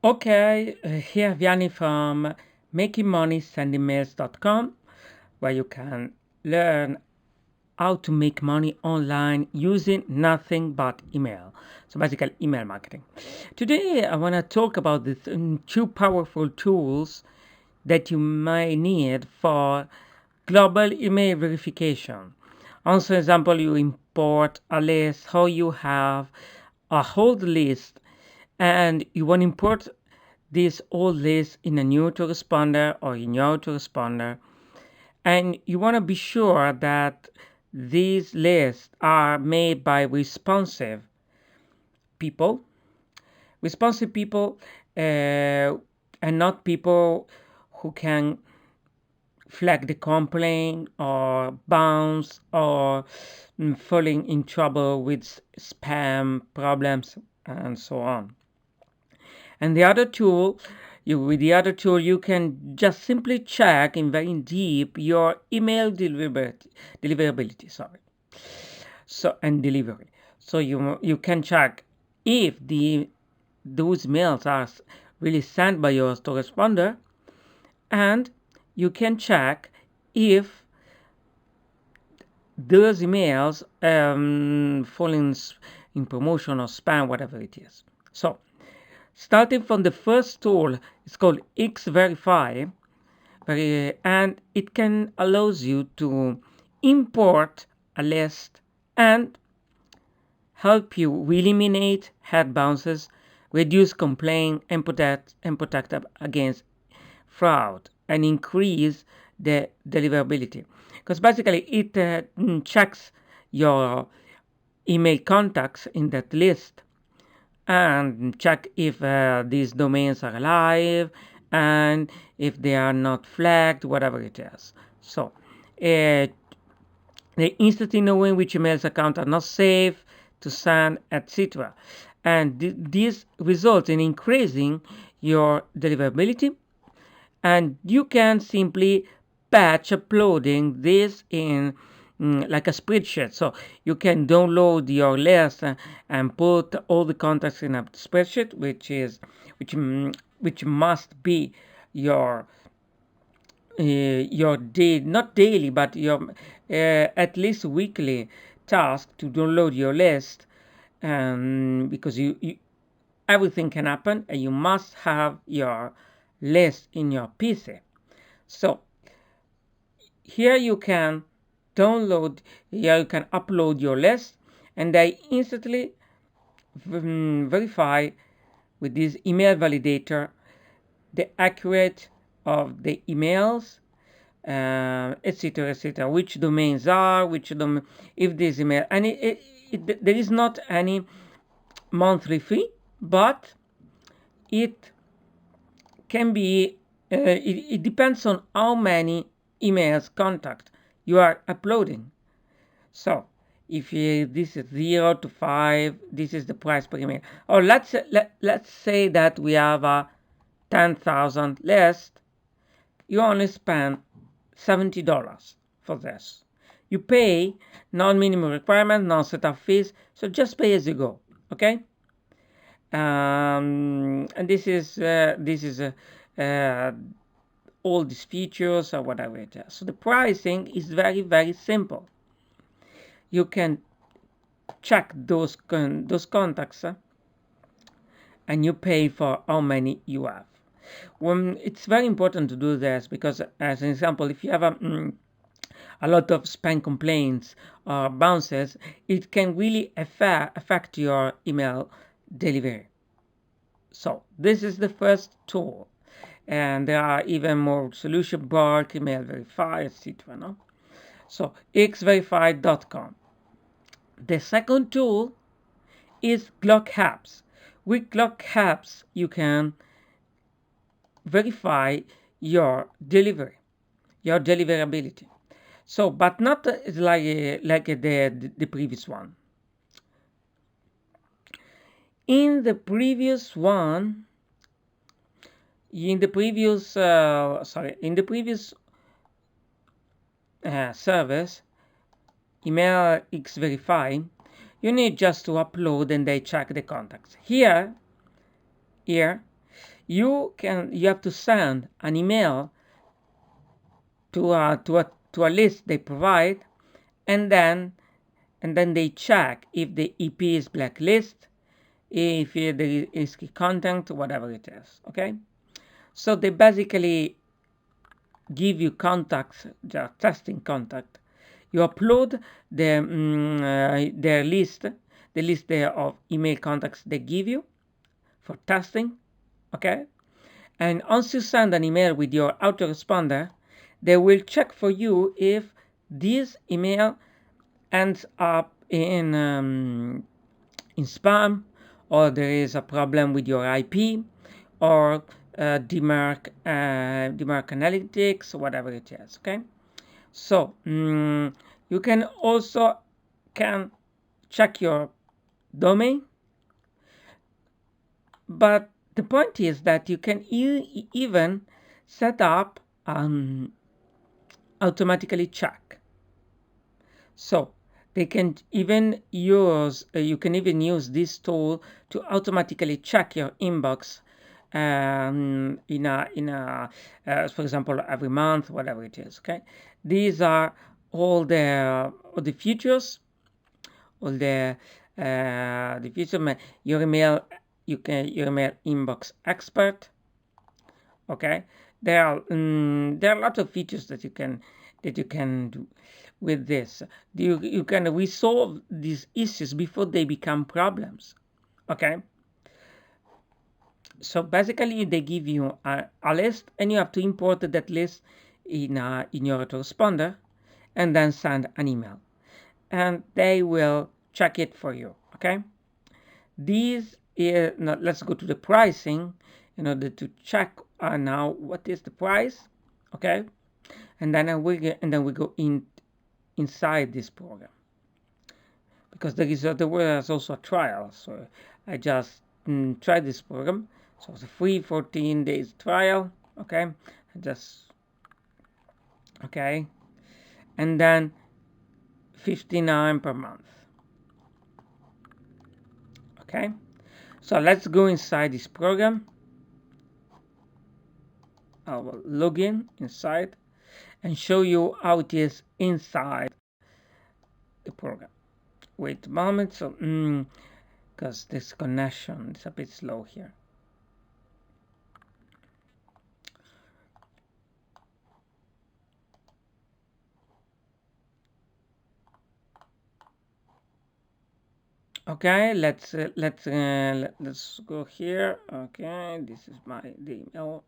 Okay, here Vianney from makingmoneysendingmails.com, where you can learn how to make money online using nothing but email. So basically email marketing. Today I want to talk about these two powerful tools that you may need for global email verification. On for example, you import a list, how you have a whole list, and you want to import this old list in a new autoresponder or in your autoresponder, and you want to be sure that these lists are made by people, responsive people, and not people who can flag the complaint or bounce or falling in trouble with spam problems and so on. And the other tool, with the other tool, you can just simply check in very deep your email deliverability. So and delivery. So you can check if those mails are really sent by your autoresponder, and you can check if those emails fall in promotion or spam, whatever it is. So starting from the first tool, it's called Xverify, and it can allows you to import a list and help you eliminate head bounces, reduce complaint, and protect against fraud, and increase the deliverability. Because basically it checks your email contacts in that list and check if these domains are alive and if they are not flagged, whatever it is. So they instantly knowing which emails account are not safe to send, etc. And this results in increasing your deliverability, and you can simply batch uploading this in like a spreadsheet. So you can download your list and put all the contacts in a spreadsheet, which must be your not daily but your at least weekly task to download your list, because you everything can happen and you must have your list in your PC. So here you can upload your list, and they instantly verify with this email validator the accurate of the emails, etc., etc. Which domains are if this email, and there is not any monthly fee, but it can be. It depends on how many emails contact you are uploading. So if this is 0 to 5, this is the price per email. Or let's say that we have a 10,000 list. You only spend $70 for this. You pay non-minimum requirements, non-setup fees, so just pay as you go. Okay. And this is all these features or whatever it is. So the pricing is very, very simple. You can check those contacts, and you pay for how many you have. It's very important to do this because, as an example, if you have a lot of spam complaints or bounces, it can really affect your email delivery. So this is the first tool, and there are even more solution: bulk, email verify, etc. No? So xverify.com. The second tool is Glock Apps. With Glock Apps, you can verify your deliverability. So, but not like the previous one. In the previous service, email Xverify, you need just to upload and they check the contacts. Here You have to send an email to a list they provide, and then they check if the EP is blacklist, if there is risky content, whatever it is. Okay, so they basically give you contacts, just testing contact. You upload their list, the list there of email contacts they give you for testing. Okay, and once you send an email with your autoresponder, they will check for you if this email ends up in spam, or there is a problem with your IP, or demark analytics, whatever it is. Okay, so you can also check your domain, but the point is that you can even set up automatically check. So they can even use you can even use this tool to automatically check your inbox for example, every month, whatever it is. Okay, these are all the features, all the feature. Your email, your email inbox expert. Okay, there are a lot of features that you can do with this. You can resolve these issues before they become problems. Okay, so basically they give you a list, and you have to import that list in your autoresponder, and then send an email, and they will check it for you. Okay, now let's go to the pricing in order to check now what is the price. Okay, and then we go inside this program, because there was also a trial. So I just tried this program. So it's a free 14 days trial. Okay, okay, and then $59 per month. Okay, so let's go inside this program. I will log in inside and show you how it is inside the program. Wait a moment, so because this connection is a bit slow here. Okay, let's go here. Okay, this is the email,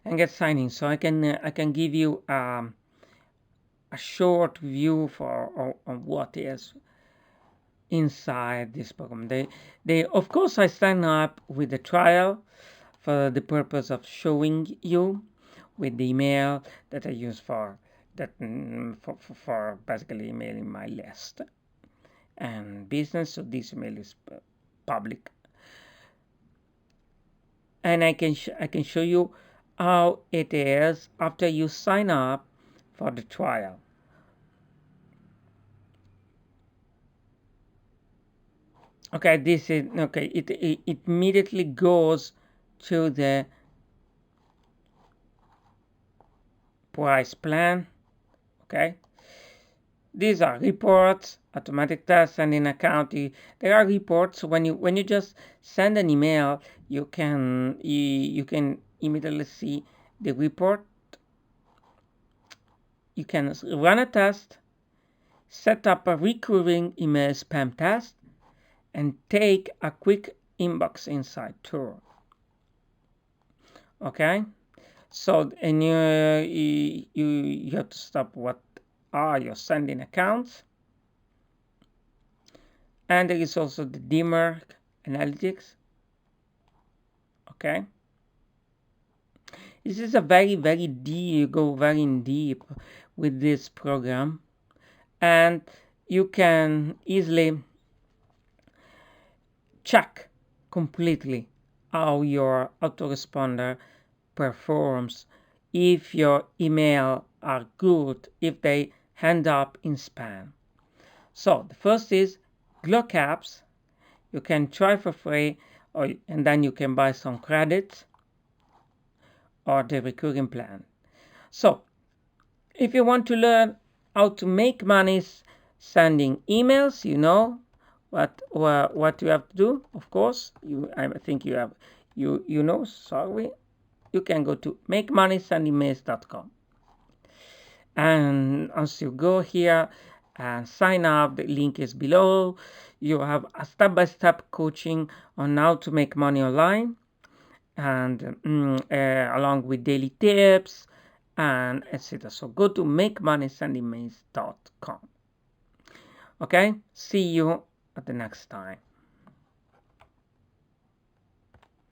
and get signing. So I can give you a short view on what is inside this program. They of course I sign up with the trial for the purpose of showing you with the email that I use for basically emailing my list and business. So this email is public, and I can show you how it is after you sign up for the trial. Okay, this is okay. It immediately goes to the price plan. Okay, these are reports, automatic tests, and in accounting there are reports. When you just send an email, you can immediately see the report. You can run a test, set up a recurring email spam test, and take a quick inbox insight tour. Okay, so and you have to stop what are your sending accounts, and there is also the demark analytics. Okay, this is a very deep. You go very in deep with this program, and you can easily check completely how your autoresponder performs, if your email are good, if they end up in spam. So the first is Glock apps. You can try for free and then you can buy some credits or the recurring plan. So if you want to learn how to make money sending emails, you know what you have to do. Of course, I think you have you know. Sorry, you can go to makemoneysendemails.com, and as you go here and sign up, the link is below. You have a step-by-step coaching on how to make money online, and along with daily tips and etc. So go to makemoneysendemails.com. Okay, see you at the next time.